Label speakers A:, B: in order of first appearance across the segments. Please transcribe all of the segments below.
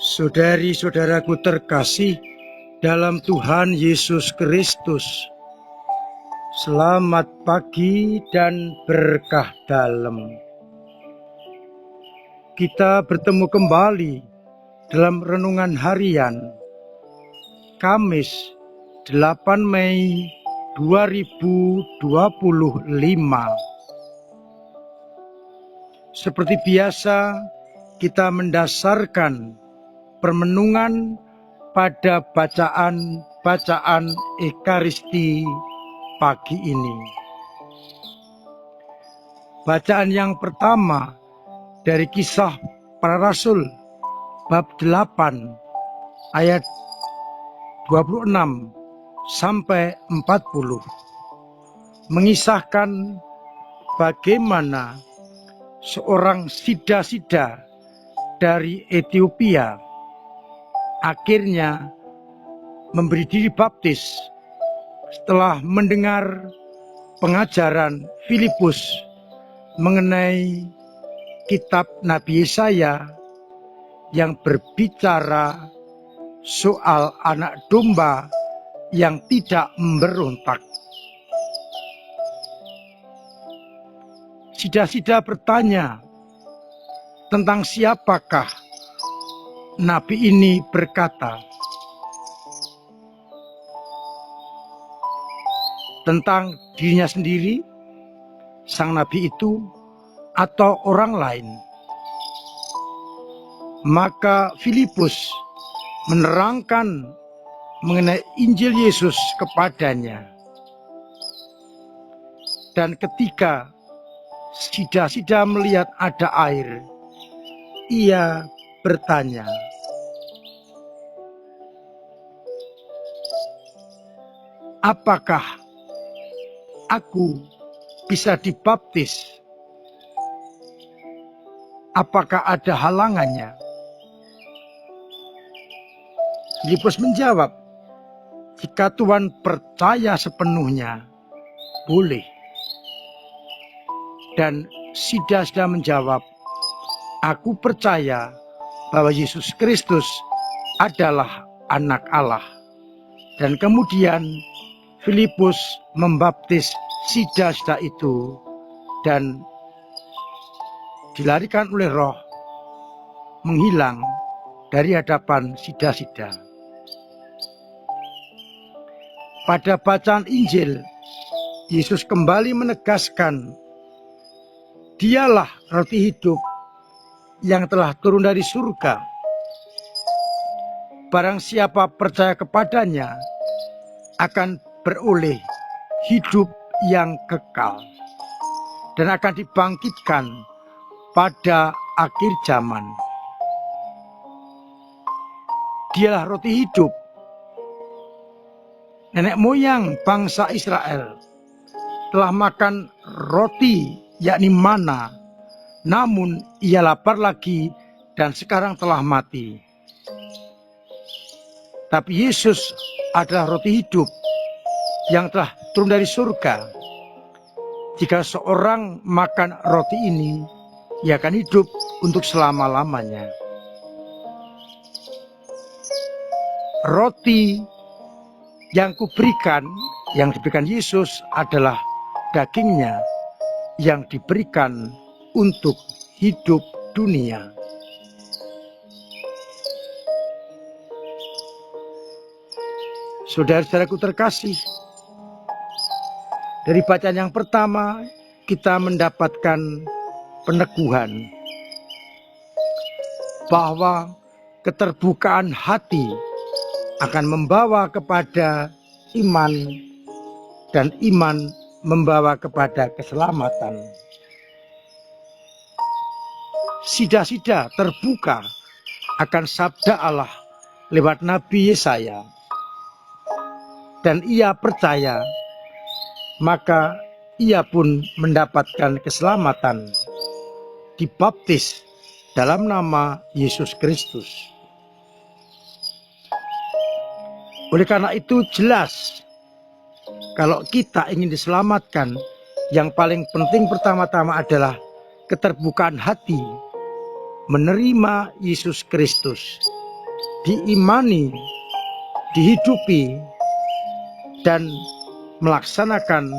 A: Saudari-saudaraku terkasih dalam Tuhan Yesus Kristus, selamat pagi dan berkah dalam. Kita bertemu kembali dalam renungan harian Kamis 8 Mei 2025. Seperti biasa, kita mendasarkan permenungan pada bacaan Ekaristi pagi ini. Bacaan yang pertama dari Kisah Para Rasul bab 8 ayat 26 sampai 40 mengisahkan bagaimana seorang sida-sida dari Ethiopia akhirnya memberi diri baptis setelah mendengar pengajaran Filipus mengenai kitab Nabi Yesaya yang berbicara soal anak domba yang tidak memberontak. Sida-sida bertanya tentang siapakah Nabi ini berkata. Tentang dirinya sendiri, sang Nabi itu, atau orang lain. Maka Filipus menerangkan mengenai Injil Yesus kepadanya. Dan ketika sida-sida melihat ada air, ia bertanya, apakah aku bisa dibaptis? Apakah ada halangannya? Filipus menjawab, jika Tuhan percaya sepenuhnya, boleh. Dan sida-sida menjawab, aku percaya bahwa Yesus Kristus adalah anak Allah. Dan kemudian Filipus membaptis sida-sida itu dan dilarikan oleh Roh menghilang dari hadapan sida-sida. Pada bacaan Injil, Yesus kembali menegaskan, Dialah roti hidup yang telah turun dari surga. Barang siapa percaya kepadanya akan beroleh hidup yang kekal dan akan dibangkitkan pada akhir zaman. Dialah roti hidup. Nenek moyang bangsa Israel telah makan roti yakni mana, namun ia lapar lagi dan sekarang telah mati. Tapi Yesus adalah roti hidup yang telah turun dari surga. Jika seorang makan roti ini, ia akan hidup untuk selama-lamanya. Roti yang kuberikan, yang diberikan Yesus adalah dagingnya yang diberikan untuk hidup dunia. Saudara-saudaraku terkasih, dari bacaan yang pertama kita mendapatkan peneguhan bahwa keterbukaan hati akan membawa kepada iman dan iman membawa kepada keselamatan. Sida-sida terbuka akan sabda Allah lewat Nabi Yesaya. Dan ia percaya, maka ia pun mendapatkan keselamatan, dibaptis dalam nama Yesus Kristus. Oleh karena itu jelas, kalau kita ingin diselamatkan, yang paling penting pertama-tama adalah keterbukaan hati, menerima Yesus Kristus diimani, dihidupi, dan melaksanakan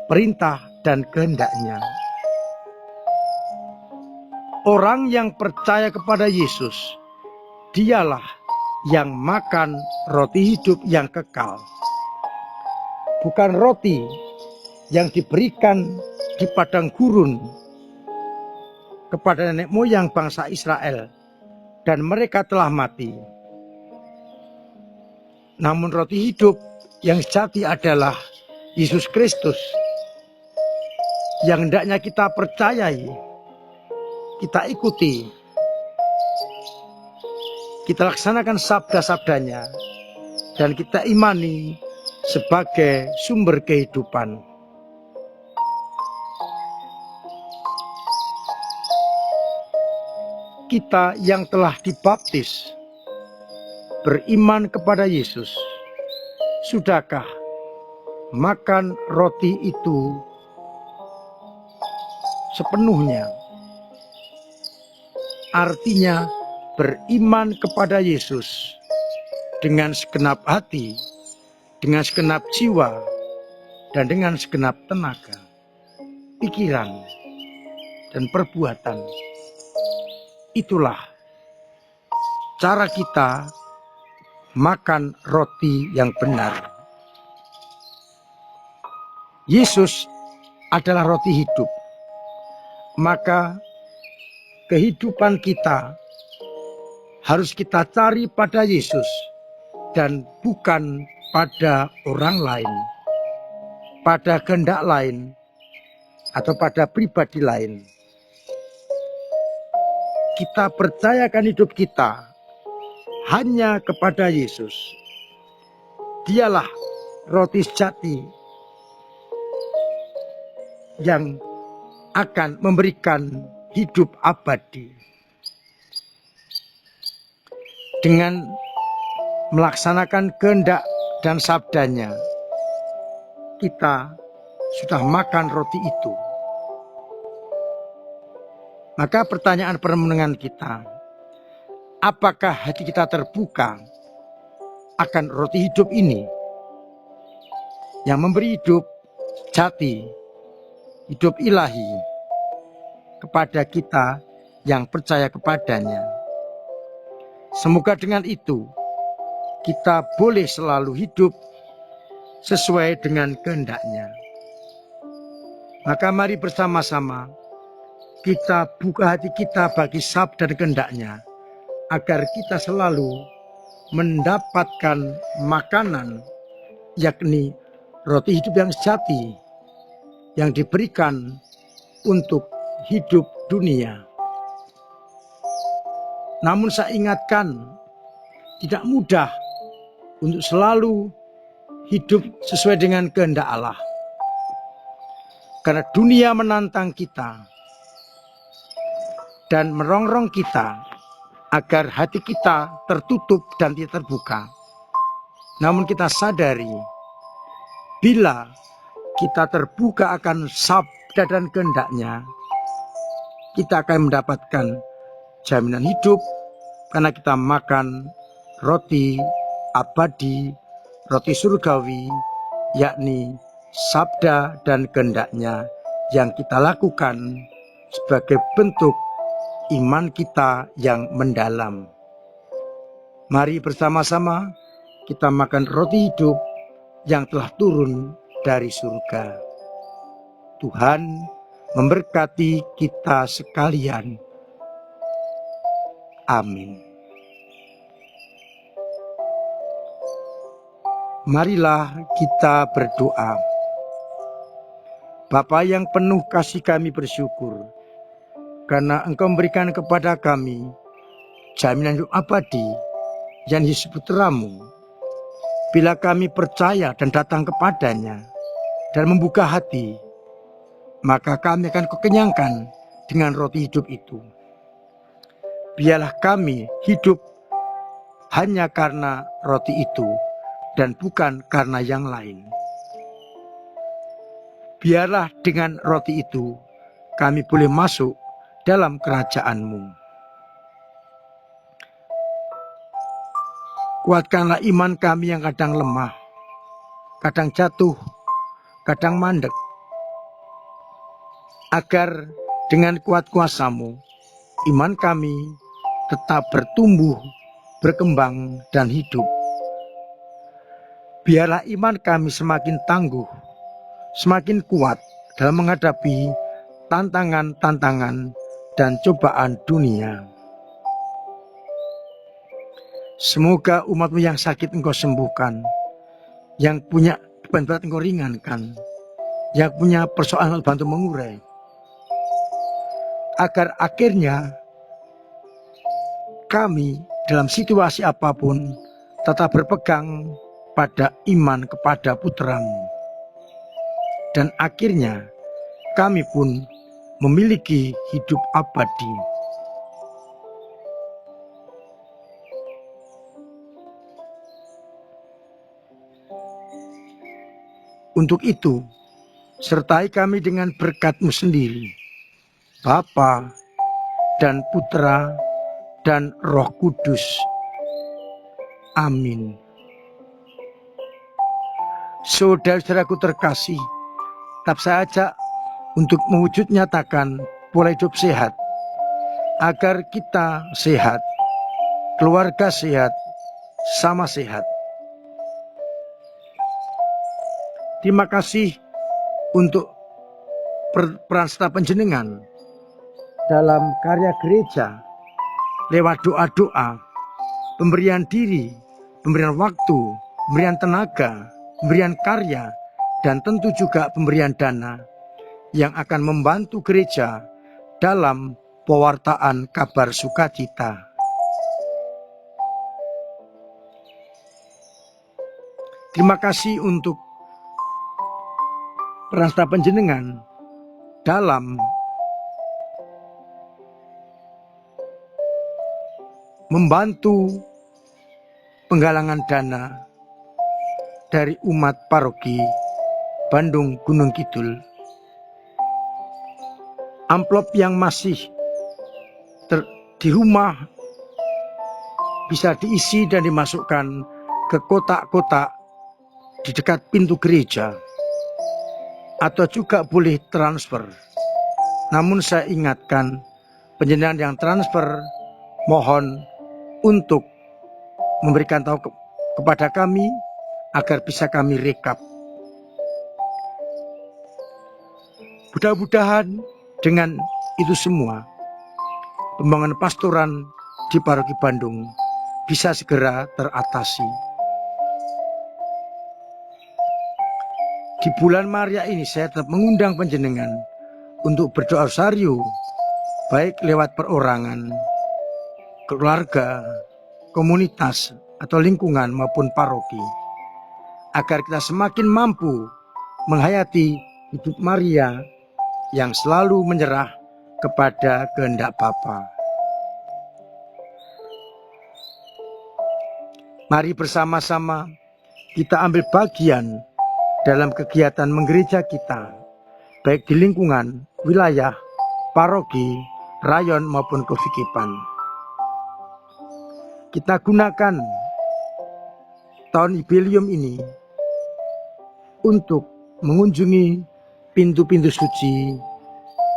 A: perintah dan kehendak-Nya. Orang yang percaya kepada Yesus, dialah yang makan roti hidup yang kekal. Bukan roti yang diberikan di padang gurun kepada nenek moyang bangsa Israel dan mereka telah mati. Namun roti hidup yang sejati adalah Yesus Kristus yang hendaknya kita percayai, kita ikuti, kita laksanakan sabda-sabdanya, dan kita imani sebagai sumber kehidupan. Kita yang telah dibaptis, beriman kepada Yesus, sudahkah makan roti itu sepenuhnya? Artinya beriman kepada Yesus dengan segenap hati, dengan segenap jiwa, dan dengan segenap tenaga, pikiran, dan perbuatan. Itulah cara kita makan roti yang benar. Yesus adalah roti hidup. Maka kehidupan kita harus kita cari pada Yesus dan bukan pada orang lain, pada kehendak lain, atau pada pribadi lain. Kita percayakan hidup kita hanya kepada Yesus. Dialah roti sejati yang akan memberikan hidup abadi. Dengan melaksanakan kehendak dan sabdanya, kita sudah makan roti itu. Maka pertanyaan perenungan kita, apakah hati kita terbuka akan roti hidup ini yang memberi hidup jati, hidup ilahi kepada kita yang percaya kepadanya. Semoga dengan itu kita boleh selalu hidup sesuai dengan kehendak-Nya. Maka mari bersama-sama kita buka hati kita bagi sabda dan kehendak-Nya, agar kita selalu mendapatkan makanan, yakni roti hidup yang sejati yang diberikan untuk hidup dunia. Namun saya ingatkan, tidak mudah untuk selalu hidup sesuai dengan kehendak Allah. Karena dunia menantang kita dan merongrong kita agar hati kita tertutup dan tidak terbuka. Namun kita sadari, bila kita terbuka akan sabda dan kehendak-Nya, kita akan mendapatkan jaminan hidup karena kita makan roti abadi, roti surgawi, yakni sabda dan kehendak-Nya yang kita lakukan sebagai bentuk iman kita yang mendalam. Mari bersama-sama kita makan roti hidup yang telah turun dari surga. Tuhan memberkati kita sekalian. Amin. Marilah kita berdoa. Bapa yang penuh kasih, kami bersyukur karena Engkau memberikan kepada kami jaminan hidup abadi yang Yesus Putra-Mu. Bila kami percaya dan datang kepadanya dan membuka hati, maka kami akan kekenyangkan dengan roti hidup itu. Biarlah kami hidup hanya karena roti itu dan bukan karena yang lain. Biarlah dengan roti itu kami boleh masuk dalam kerajaan-Mu. Kuatkanlah iman kami yang kadang lemah, kadang jatuh, kadang mandek, agar dengan kuat kuasa-Mu, iman kami tetap bertumbuh, berkembang, dan hidup. Biarlah iman kami semakin tangguh, semakin kuat dalam menghadapi tantangan-tantangan dan cobaan dunia. Semoga umat-Mu yang sakit Engkau sembuhkan, yang punya beban berat Engkau ringankan, yang punya persoalan bantu mengurai, agar akhirnya kami dalam situasi apapun tetap berpegang pada iman kepada Putra-Mu. Dan akhirnya kami pun memiliki hidup abadi. Untuk itu, sertai kami dengan berkat-Mu sendiri, Bapa dan Putra dan Roh Kudus. Amin. Saudara-saudaraku terkasih, tetap saya ajak untuk mewujud nyatakan pola hidup sehat, agar kita sehat, keluarga sehat, sama sehat. Terima kasih untuk peran serta panjenengan dalam karya gereja, lewat doa-doa, pemberian diri, pemberian waktu, pemberian tenaga, pemberian karya, dan tentu juga pemberian dana yang akan membantu gereja dalam pewartaan kabar sukacita. Terima kasih untuk peran serta panjenengan dalam membantu penggalangan dana dari umat paroki Bandung Gunung Kidul. Amplop yang masih di rumah bisa diisi dan dimasukkan ke kotak-kotak di dekat pintu gereja, atau juga boleh transfer. Namun saya ingatkan, panjenengan yang transfer mohon untuk memberikan tahu kepada kami agar bisa kami rekap. Mudah-mudahan dengan itu semua, pembangunan pastoran di Paroki Bandung bisa segera teratasi. Di bulan Maria ini saya tetap mengundang panjenengan untuk berdoa rosario, baik lewat perorangan, keluarga, komunitas, atau lingkungan maupun paroki, agar kita semakin mampu menghayati hidup Maria yang selalu menyerah kepada kehendak Bapa. Mari bersama-sama kita ambil bagian dalam kegiatan menggereja kita, baik di lingkungan, wilayah, paroki, rayon maupun kefikipan. Kita gunakan tahun jubileum ini untuk mengunjungi pintu-pintu suci,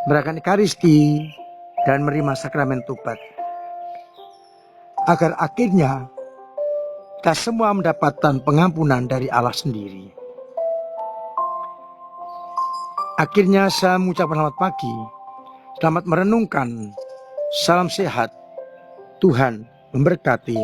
A: merayakan Ekaristi, dan menerima sakramen tobat, agar akhirnya kita semua mendapatkan pengampunan dari Allah sendiri. Akhirnya saya mengucapkan selamat pagi, selamat merenungkan, salam sehat, Tuhan memberkati.